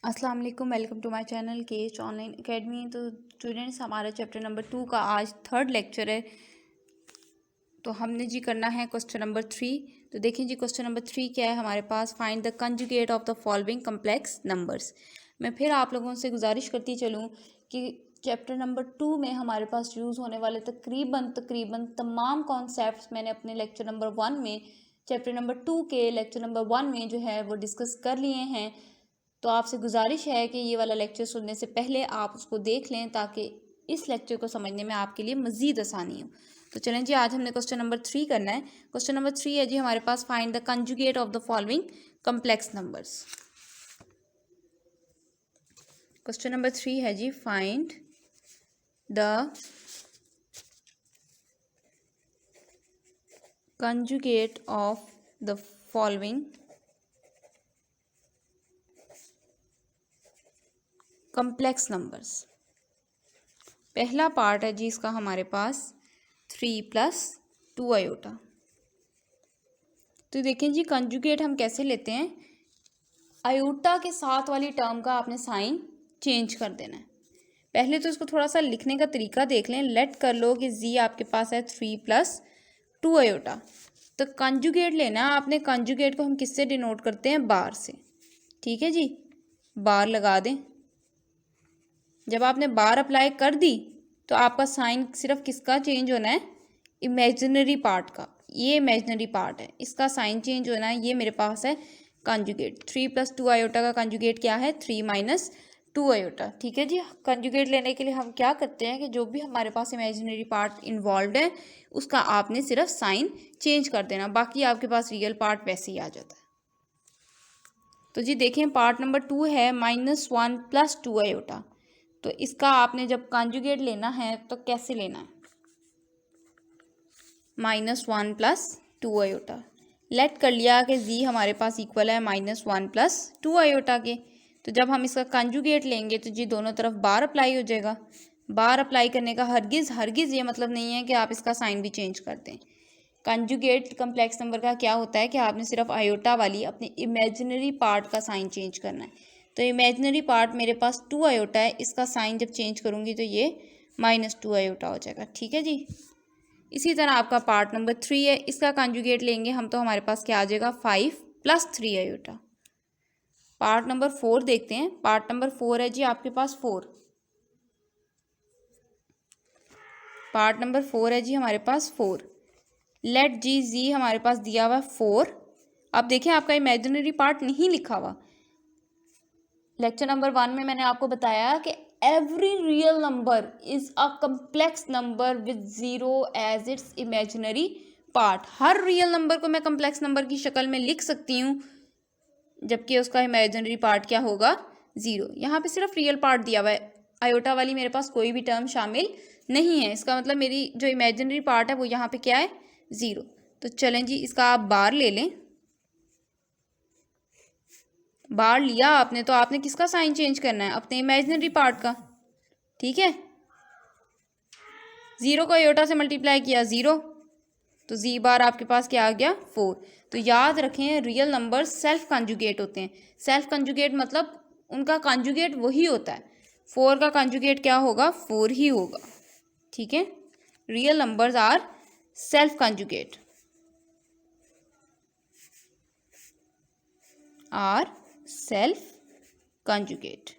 अस्सलाम वालेकुम, welcome to my channel KH online academy. तो स्टूडेंट्स, हमारा चैप्टर नंबर 2 का आज थर्ड लेक्चर है। तो हमने जी करना है क्वेश्चन नंबर 3। तो देखें जी, क्वेश्चन नंबर 3 क्या है हमारे पास। Find the conjugate of the following complex numbers. मैं फिर आप लोगों से गुजारिश करती चलूँ कि चैप्टर नंबर 2 में हमारे पास यूज़ होने वाले तकरीबन तमाम कॉन्सेप्ट्स मैंने अपने लेक्चर नंबर 1 में, चैप्टर नंबर 2 के लेक्चर नंबर 1 में जो है वो डिस्कस कर लिए हैं। तो आपसे गुजारिश है कि ये वाला लेक्चर सुनने से पहले आप उसको देख लें ताकि इस लेक्चर को समझने में आपके लिए मज़ीद आसानी हो। तो चलें जी, आज हमने क्वेश्चन नंबर 3 करना है। क्वेश्चन नंबर 3 है जी हमारे पास, find the conjugate of the following complex numbers. Question number 3 है जी, find the conjugate of the following complex numbers. पहला पार्ट है जी इसका हमारे पास 3 + 2 आयोटा। तो देखें जी, कंजुगेट हम कैसे लेते हैं। आयोटा के साथ वाली टर्म का आपने साइन चेंज कर देना है। पहले तो इसको थोड़ा सा लिखने का तरीका देख लें। लेट कर लो कि जी आपके पास है 3 + 2 आयोटा। तो कंजुगेट लेना है आपने। कंजुगेट को हम किससे डिनोट करते हैं? बार से। ठीक है जी, बार लगा दें। जब आपने बार अप्लाई कर दी तो आपका साइन सिर्फ किसका चेंज होना है? इमेजिनरी पार्ट का। ये इमेजिनरी पार्ट है, इसका साइन चेंज होना है। ये मेरे पास है कंजुगेट। 3 + 2 आयोटा का कंजुगेट क्या है? 3 - 2 आयोटा। ठीक है जी, कंजुगेट लेने के लिए हम क्या करते हैं कि जो भी हमारे पास इमेजिनरी पार्ट इन्वॉल्व है उसका आपने सिर्फ साइन चेंज कर देना, बाकी आपके पास रियल पार्ट वैसे ही आ जाता है। तो जी देखें, पार्ट नंबर 2 है -1 + 2 आयोटा। तो इसका आपने जब कंजुगेट लेना है तो कैसे लेना है? -1 + 2 आयोटा। लेट कर लिया कि जी हमारे पास इक्वल है -1 + 2 आयोटा के। तो जब हम इसका कंजुगेट लेंगे तो जी दोनों तरफ बार अप्लाई हो जाएगा। बार अप्लाई करने का हरगिज़ ये मतलब नहीं है कि आप इसका साइन भी चेंज कर दें। कंजुगेट कम्प्लेक्स नंबर का क्या होता है कि आपने सिर्फ आयोटा वाली अपनी इमेजिनरी पार्ट का साइन चेंज करना है। तो इमेजिनरी पार्ट मेरे पास 2 आयोटा है, इसका साइन जब चेंज करूँगी तो ये -2 आयोटा हो जाएगा। ठीक है जी। इसी तरह आपका पार्ट नंबर 3 है, इसका कंजुगेट लेंगे हम तो हमारे पास क्या आ जाएगा? 5 + 3 आयोटा। पार्ट नंबर 4 देखते हैं। पार्ट नंबर 4 है जी आपके पास 4। पार्ट नंबर 4 है जी हमारे पास 4। लेट जी हमारे पास दिया हुआ 4। अब देखें, आपका इमेजिनरी पार्ट नहीं लिखा हुआ। लेक्चर नंबर 1 में मैंने आपको बताया कि every real number is a complex number with 0 as its imaginary part. हर रियल नंबर को मैं कम्प्लेक्स नंबर की शक्ल में लिख सकती हूँ जबकि उसका इमेजिनरी पार्ट क्या होगा? 0। यहाँ पे सिर्फ रियल पार्ट दिया हुआ है, आयोटा वाली मेरे पास कोई भी टर्म शामिल नहीं है। इसका मतलब मेरी जो इमेजिनरी पार्ट है वो यहाँ पे क्या है? 0। तो चलें जी, इसका आप बार ले लें। बार लिया आपने तो आपने किसका साइन चेंज करना है? अपने इमेजिनरी पार्ट का। ठीक है, 0 को आयोटा से मल्टीप्लाई किया 0, तो जी बार आपके पास क्या आ गया? 4। तो याद रखें, रियल नंबर सेल्फ कंजुगेट होते हैं। सेल्फ कंजुगेट मतलब उनका कंजुगेट वही होता है। 4 का कंजुगेट क्या होगा? 4 ही होगा। ठीक है, real numbers are self conjugate, are self conjugate.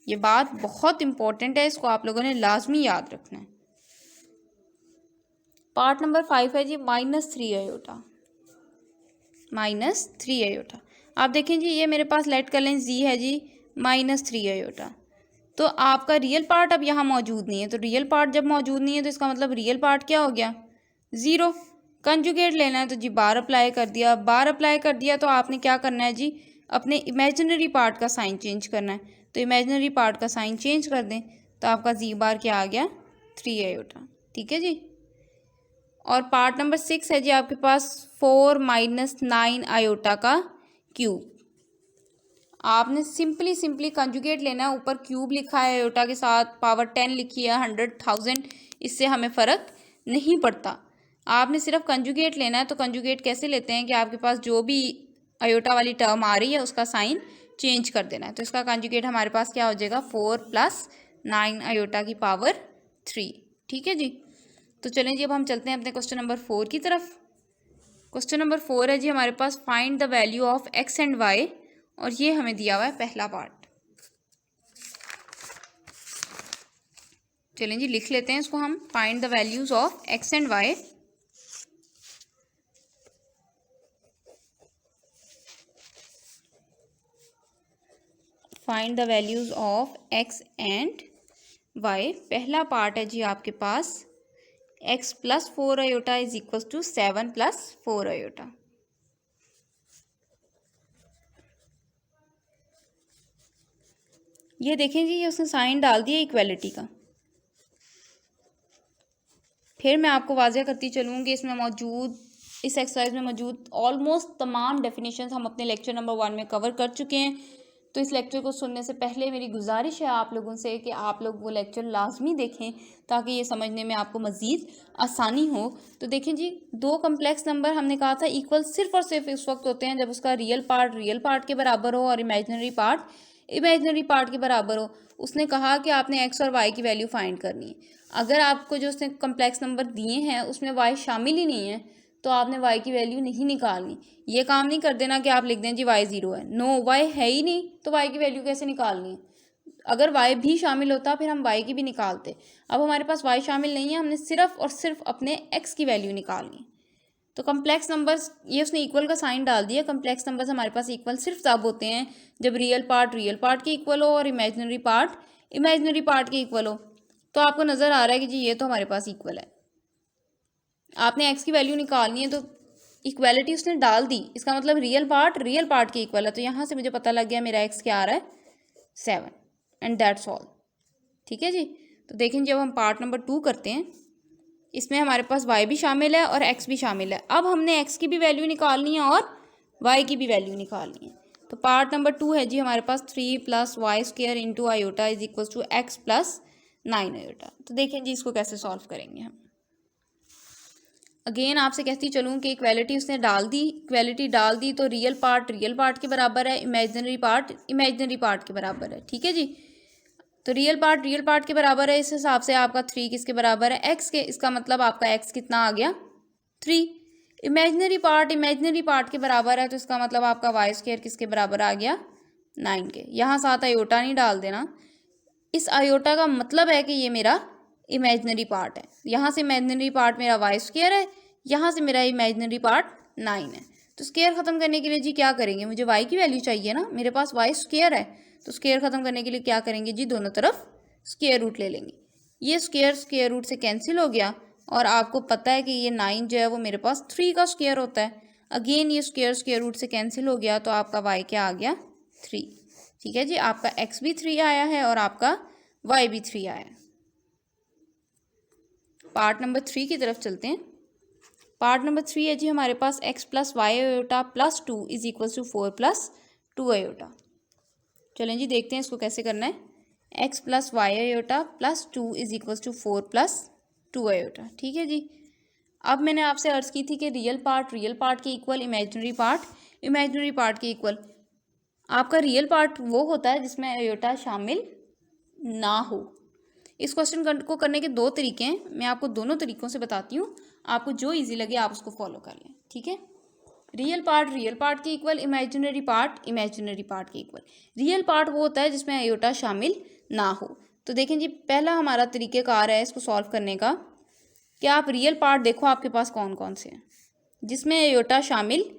ये बात बहुत इंपॉर्टेंट है, इसको आप लोगों ने लाजमी याद रखना है। पार्ट नंबर 5 है जी -3 आयोटा। -3 आयोटा। आप देखें जी, ये मेरे पास लेट कर लें जी है जी -3 आयोटा। तो आपका रियल पार्ट अब यहाँ मौजूद नहीं है। तो रियल पार्ट जब मौजूद नहीं है तो इसका मतलब रियल पार्ट क्या हो गया? 0। कंजुगेट लेना है तो जी बार अप्लाई कर दिया। बार अप्लाई कर दिया तो आपने क्या करना है जी? अपने इमेजिनरी पार्ट का साइन चेंज करना है। तो इमेजिनरी पार्ट का साइन चेंज कर दें तो आपका जी बार क्या आ गया? 3 आयोटा। ठीक है जी। और पार्ट नंबर 6 है जी आपके पास 4 - 9 आयोटा का क्यूब। आपने सिंपली कंजुगेट लेना है। ऊपर क्यूब लिखा है आयोटा के साथ, पावर 10 लिखी है, 100,000, इससे हमें फ़र्क नहीं पड़ता। आपने सिर्फ कंजुगेट लेना है। तो कंजुगेट कैसे लेते हैं कि आपके पास जो भी आयोटा वाली टर्म आ रही है उसका साइन चेंज कर देना है। तो इसका कॉन्जुगेट हमारे पास क्या हो जाएगा, 4 + 9 आयोटा की पावर 3। ठीक है जी। तो चलें जी अब हम चलते हैं अपने क्वेश्चन नंबर 4 की तरफ। क्वेश्चन नंबर 4 है जी हमारे पास, find the value of x and y, और ये हमें दिया हुआ है पहला पार्ट। चलें जी लिख लेते हैं इसको हम, find the values of x and y। Find the values of x and y। पहला पार्ट है जी आपके पास x + 4 iota is equal to 7 + 4 iota. ये देखें जी, ये उसने साइन डाल दिया इक्वलिटी का। फिर मैं आपको वाज़ह करती चलूँगी, इसमें मौजूद, इस एक्सरसाइज में मौजूद ऑलमोस्ट तमाम डेफिनेशंस हम अपने लेक्चर नंबर 1 में कवर कर चुके हैं। तो इस लेक्चर को सुनने से पहले मेरी गुजारिश है आप लोगों से कि आप लोग वो लेक्चर लाजमी देखें ताकि ये समझने में आपको मज़ीद आसानी हो। तो देखें जी, दो कम्प्लेक्स नंबर हमने कहा था इक्वल सिर्फ और सिर्फ उस वक्त होते हैं जब उसका रियल पार्ट के बराबर हो और इमेजिनरी पार्ट के बराबर हो। उसने कहा कि आपने एक्स और वाई की वैल्यू फाइंड करनी है। अगर आपको जो उसने कम्प्लेक्स नंबर दिए हैं उसमें वाई शामिल ही नहीं है तो आपने वाई की वैल्यू नहीं निकालनी। ये काम नहीं कर देना कि आप लिख दें जी वाई 0 है, नो, वाई है ही नहीं तो वाई की वैल्यू कैसे निकालनी है। अगर वाई भी शामिल होता फिर हम वाई की भी निकालते। अब हमारे पास वाई शामिल नहीं है, हमने सिर्फ और सिर्फ अपने एक्स की वैल्यू निकालनी। तो कम्प्लेक्स नंबर्स, ये उसने इक्वल का साइन डाल दिया। कम्प्लेक्स नंबर्स हमारे पास इक्वल सिर्फ तब होते हैं जब रियल पार्ट के इक्वल हो और इमेजिनरी पार्ट के इक्वल हो। तो आपको नज़र आ रहा है कि जी ये तो हमारे पास इक्वल है। आपने एक्स की वैल्यू निकालनी है तो इक्वलिटी उसने डाल दी, इसका मतलब रियल पार्ट के इक्वल है। तो यहाँ से मुझे पता लग गया मेरा एक्स क्या आ रहा है, 7, एंड दैट्स ऑल। ठीक है जी। तो देखें जब हम पार्ट नंबर 2 करते हैं, इसमें हमारे पास y भी शामिल है और x भी शामिल है। अब हमने x की भी वैल्यू निकालनी है और y की भी वैल्यू निकालनी है। तो पार्ट नंबर 2 है जी हमारे पास 3 + y² into iota is equal to x + 9 iota. तो देखें जी इसको कैसे सॉल्व करेंगे हम। अगेन आपसे कहती चलूँ कि इक्वलिटी उसने डाल दी तो रियल पार्ट के बराबर है, इमेजिनरी पार्ट के बराबर है। ठीक है जी। तो रियल पार्ट के बराबर है, इस हिसाब से आपका 3 किसके बराबर है, x के। इसका मतलब आपका x कितना आ गया, 3। इमेजिनरी पार्ट के बराबर है तो इसका मतलब आपका y² किसके बराबर आ गया, 9 के। यहाँ साथ आयोटा नहीं डाल देना, इस आयोटा का मतलब है कि ये मेरा इमेजिनरी पार्ट है। यहाँ से इमेजिनरी पार्ट मेरा y² है, यहाँ से मेरा इमेजिनरी पार्ट 9 है। तो स्क्वायर ख़त्म करने के लिए जी क्या करेंगे, मुझे y की वैल्यू चाहिए ना, मेरे पास y² है। तो स्क्वायर ख़त्म करने के लिए क्या करेंगे जी, दोनों तरफ स्क्वायर रूट ले लेंगे। ये स्क्वायर रूट से कैंसिल हो गया और आपको पता है कि ये 9 जो है वो मेरे पास 3 का स्क्वायर होता है। अगेन ये स्क्वायर रूट से कैंसिल हो गया तो आपका y क्या आ गया, 3। ठीक है जी, आपका x भी 3 आया है और आपका y भी 3 आया है। पार्ट नंबर 3 की तरफ चलते हैं। पार्ट नंबर 3 है जी हमारे पास x + y iota + 2 is equal to 4 + 2 iota. चलें जी देखते हैं इसको कैसे करना है। x + y iota + 2 is equal to 4 + 2 iota. ठीक है जी। अब मैंने आपसे अर्ज़ की थी कि रियल पार्ट के इक्वल, इमेजिनरी पार्ट के इक्वल। आपका रियल पार्ट वो होता है जिसमें आयोटा शामिल ना हो। इस क्वेश्चन को करने के दो तरीके हैं, मैं आपको दोनों तरीक़ों से बताती हूँ, आपको जो ईजी लगे आप उसको फॉलो कर लें। ठीक है। रियल पार्ट के इक्वल, इमेजिनरी पार्ट के इक्वल। रियल पार्ट वो होता है जिसमें आयोटा शामिल ना हो। तो देखें जी, पहला हमारा तरीक़ेकार है इसको सॉल्व करने का कि आप रियल पार्ट देखो आपके पास कौन कौन से हैं जिसमें आयोटा शामिल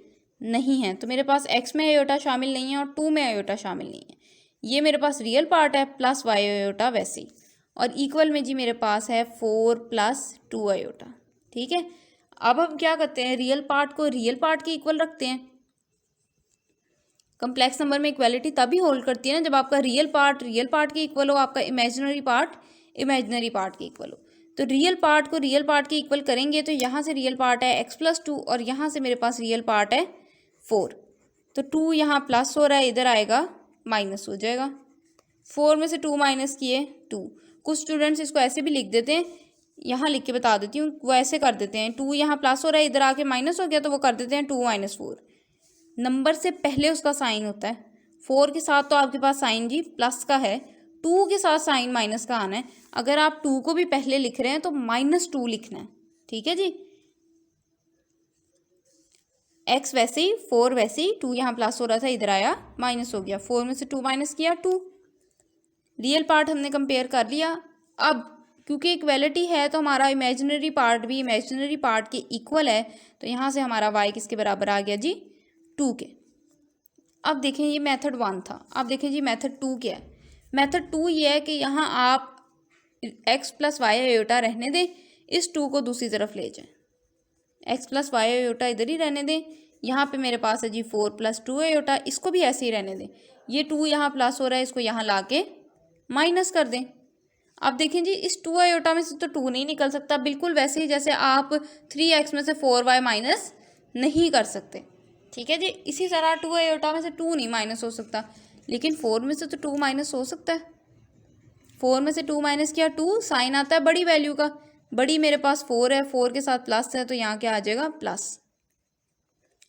नहीं है। तो मेरे पास x में आयोटा शामिल नहीं है और 2 में आयोटा शामिल नहीं है। ये मेरे पास रियल पार्ट है + y आयोटा वैसे ही, और इक्वल में जी मेरे पास है 4 + 2 आयोटा। ठीक है। अब हम क्या करते हैं, रियल पार्ट को रियल पार्ट के इक्वल रखते हैं। कम्प्लेक्स नंबर में इक्वलिटी तभी होल्ड करती है ना जब आपका रियल पार्ट के इक्वल हो, आपका इमेजिनरी पार्ट के इक्वल हो। तो रियल पार्ट को रियल पार्ट के इक्वल करेंगे तो यहाँ से रियल पार्ट है x + 2 और यहाँ से मेरे पास रियल पार्ट है 4। तो 2 यहाँ प्लस हो रहा है, इधर आएगा माइनस हो जाएगा। 4 में से 2 माइनस किए 2। कुछ स्टूडेंट्स इसको ऐसे भी लिख देते हैं, यहाँ लिख के बता देती हूँ, वो ऐसे कर देते हैं, 2 यहाँ प्लस हो रहा है, इधर आके माइनस हो गया तो वो कर देते हैं 2 - 4। नंबर से पहले उसका साइन होता है 4 के साथ तो आपके पास साइन जी प्लस का है, 2 के साथ साइन माइनस का आना है। अगर आप 2 को भी पहले लिख रहे हैं तो -2 लिखना है, ठीक है जी। x वैसे ही 4 वैसे ही, 2 यहाँ प्लस हो रहा था इधर आया माइनस हो गया, 4 में से 2 माइनस किया 2। रियल पार्ट हमने कंपेयर कर लिया। अब क्योंकि इक्वलिटी है तो हमारा इमेजिनरी पार्ट भी इमेजिनरी पार्ट के इक्वल है, तो यहाँ से हमारा y किसके बराबर आ गया जी 2 के। अब देखें ये मेथड 1 था, अब देखें जी मेथड 2 क्या है। मेथड 2 ये है कि यहाँ आप x + y आयोटा रहने दें, इस 2 को दूसरी तरफ ले जाएं, x + y आयोटा इधर ही रहने दें। यहाँ पे मेरे पास है जी 4 + 2 आयोटा, इसको भी ऐसे ही रहने दें। ये 2 यहाँ प्लस हो रहा है, इसको यहाँ ला के माइनस कर दें। अब देखें जी इस 2 आयोटा में से तो 2 नहीं निकल सकता, बिल्कुल वैसे ही जैसे आप 3x में से 4y माइनस नहीं कर सकते, ठीक है जी। इसी तरह 2 आयोटा में से 2 नहीं माइनस हो सकता, लेकिन 4 में से तो 2 माइनस हो सकता है। 4 में से 2 माइनस किया 2, साइन आता है बड़ी वैल्यू का, बड़ी मेरे पास 4 है, 4 के साथ प्लस है तो यहाँ क्या आ जाएगा प्लस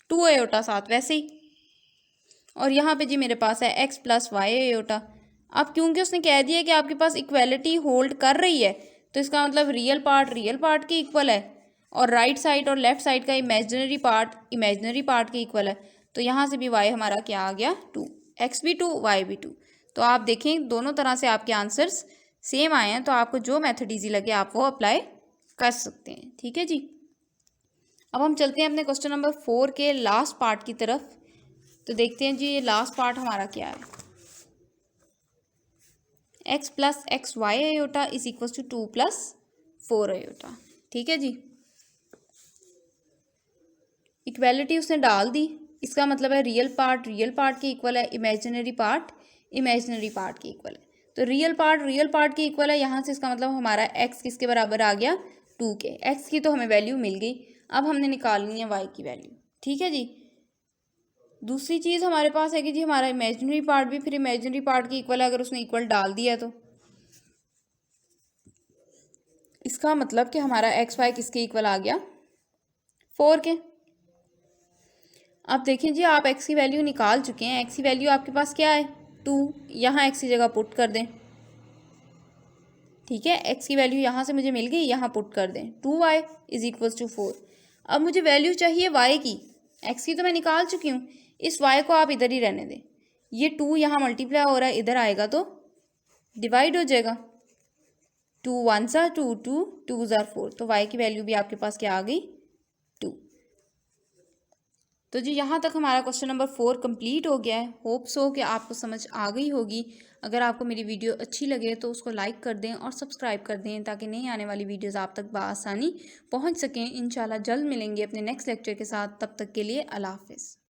2 आयोटा साथ वैसे ही। और यहाँ पे जी मेरे पास है x + y आयोटा। अब क्योंकि उसने कह दिया कि आपके पास इक्वेलिटी होल्ड कर रही है, तो इसका मतलब रियल पार्ट के इक्वल है और राइट साइड और लेफ्ट साइड का इमेजिनरी पार्ट के इक्वल है। तो यहाँ से भी y हमारा क्या आ गया 2, x भी 2 y भी 2। तो आप देखें दोनों तरह से आपके आंसर्स सेम आए हैं, तो आपको जो मेथड ईजी लगे आप वो अप्लाई कर सकते हैं, ठीक है जी। अब हम चलते हैं अपने क्वेश्चन नंबर 4 के लास्ट पार्ट की तरफ। तो देखते हैं जी ये लास्ट पार्ट हमारा क्या है। x + xy iota is equal to 2 + 4 iota, ठीक है जी। इक्वेलिटी उसने डाल दी, इसका मतलब है रियल पार्ट के इक्वल है, इमेजिनरी पार्ट के इक्वल है। तो रियल पार्ट के इक्वल है, यहाँ से इसका मतलब हमारा x किसके बराबर आ गया 2 के। x की तो हमें वैल्यू मिल गई, अब हमने निकालनी है y की वैल्यू, ठीक है जी। दूसरी चीज़ हमारे पास है कि जी हमारा इमेजिनरी पार्ट भी फिर इमेजिनरी पार्ट के इक्वल है, अगर उसने इक्वल डाल दिया तो इसका मतलब कि हमारा एक्स वाई किसके इक्वल आ गया 4 के। अब देखें जी आप x की वैल्यू निकाल चुके हैं, x की वैल्यू आपके पास क्या है 2, यहाँ x की जगह पुट कर दें, ठीक है। x की वैल्यू यहाँ से मुझे मिल गई, यहाँ पुट कर दें 2y = 4। अब मुझे वैल्यू चाहिए y की, x की तो मैं निकाल चुकी हूँ, इस y को आप इधर ही रहने दें। ये 2 यहाँ मल्टीप्लाई हो रहा है, इधर आएगा तो डिवाइड हो जाएगा, 2 1s are 2, 2 2s are 4। तो y की वैल्यू भी आपके पास क्या आ गई 2। तो जी यहाँ तक हमारा क्वेश्चन नंबर 4 कंप्लीट हो गया है। होप सो कि आपको समझ आ गई होगी। अगर आपको मेरी वीडियो अच्छी लगे तो उसको लाइक कर दें और सब्सक्राइब कर दें, ताकि नई आने वाली वीडियोस आप तक बआसानी पहुँच सकें। इंशाल्लाह जल्द मिलेंगे अपने नेक्स्ट लेक्चर के साथ, तब तक के लिए अल्लाह हाफ़िज़।